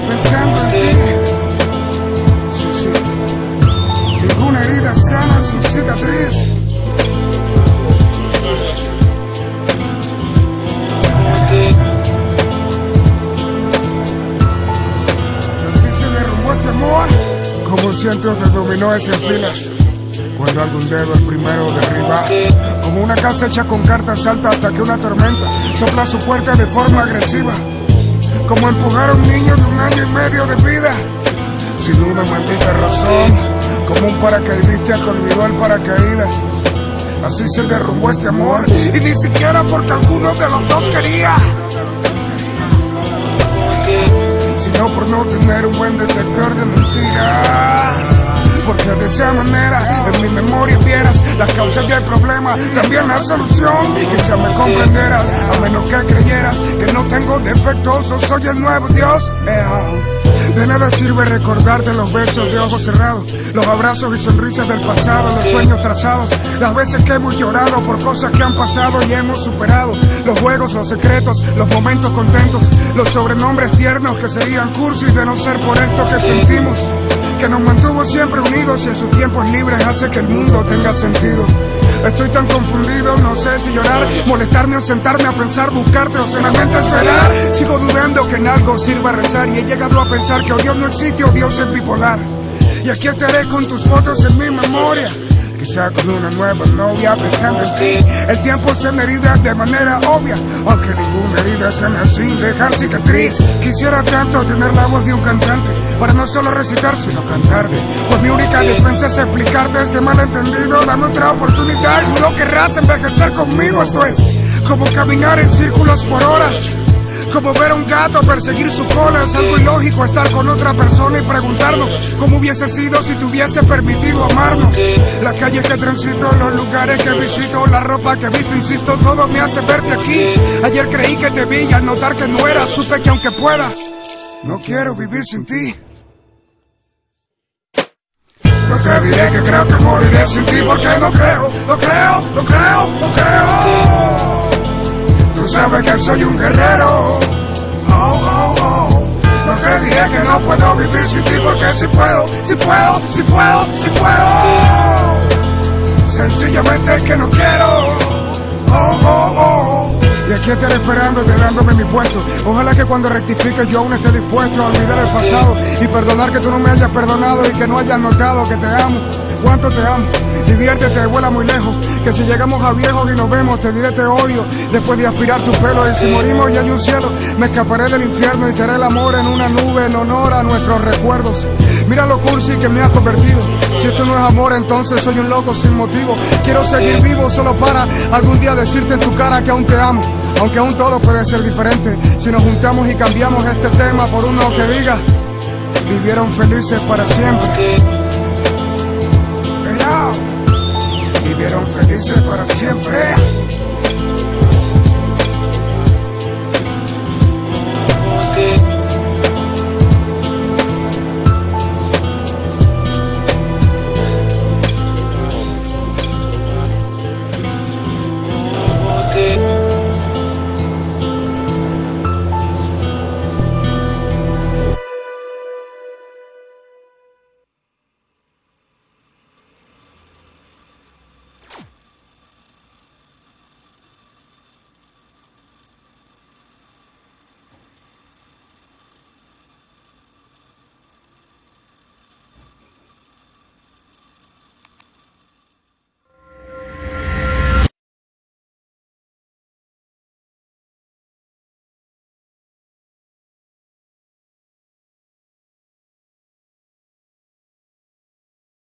Pensando en ti. Sí. Ninguna herida sana sin cicatriz. Así se derrumbó este amor. Como un ciento de dominóes en filas. Cuando algún dedo el primero derriba. Como una casa hecha con cartas salta hasta que una tormenta sopla su puerta de forma agresiva. Como empujar a un niño de 1 año y medio de vida sin una maldita razón. Como un paracaidista que olvidó el paracaídas. Así se derrumbó este amor. Y ni siquiera porque alguno de los dos quería, sino por no tener un buen detector de mentiras. Porque de esa manera en mi memoria vieras las causas del problema, también la solución. Quizá me comprenderás, a menos que creyeras que no tengo defectos o soy el nuevo Dios. De nada sirve recordarte los besos de ojos cerrados, los abrazos y sonrisas del pasado, los sueños trazados, las veces que hemos llorado por cosas que han pasado y hemos superado, los juegos, los secretos, los momentos contentos, los sobrenombres tiernos que serían cursis de no ser por esto que sentimos, que nos mantuvo siempre unidos y en sus tiempos libres hace que el mundo tenga sentido. Estoy tan confundido, no sé si llorar, molestarme o sentarme a pensar, buscarte o solamente esperar. Sigo dudando que en algo sirva rezar y he llegado a pensar que o Dios no existe o Dios es bipolar. Y aquí estaré con tus fotos en mi memoria, quizá con una nueva novia pensando en ti. El tiempo sana heridas de manera obvia, aunque ninguna herida sana sin dejar cicatriz. Quisiera tanto tener la voz de un cantante para no solo recitar sino cantarte, pues mi única defensa es explicarte este malentendido. Dame otra oportunidad y no querrás envejecer conmigo. Esto es como caminar en círculos por horas, como ver a un gato perseguir su cola. Es algo ilógico estar con otra persona y preguntarnos cómo hubiese sido si te hubiese permitido amarnos. Las calles que transito, los lugares que visito, la ropa que he visto, insisto, todo me hace verte aquí. Ayer creí que te vi y al notar que no era, supe que aunque pueda, no quiero vivir sin ti. No te diré que creo que moriré sin ti porque no creo. Tú sabes que soy un guerrero. No te diré que no puedo vivir sin ti porque si puedo. Sencillamente es que no quiero. Y aquí estaré esperándote dándome mi puesto. Ojalá que cuando rectifique yo aún esté dispuesto a olvidar el pasado y perdonar que tú no me hayas perdonado y que no hayas notado que te amo. Cuánto te amo, diviértete, vuela muy lejos, que si llegamos a viejos y nos vemos te diré te odio, después de aspirar tu pelo. Y si morimos y hay un cielo, me escaparé del infierno y te haré el amor en una nube en honor a nuestros recuerdos. Mira lo cursi que me has convertido, si esto no es amor entonces soy un loco sin motivo. Quiero seguir vivo solo para algún día decirte en tu cara que aún te amo, aunque aún todo puede ser diferente si nos juntamos y cambiamos este tema por uno que diga vivieron felices para siempre. Vivieron felices para siempre.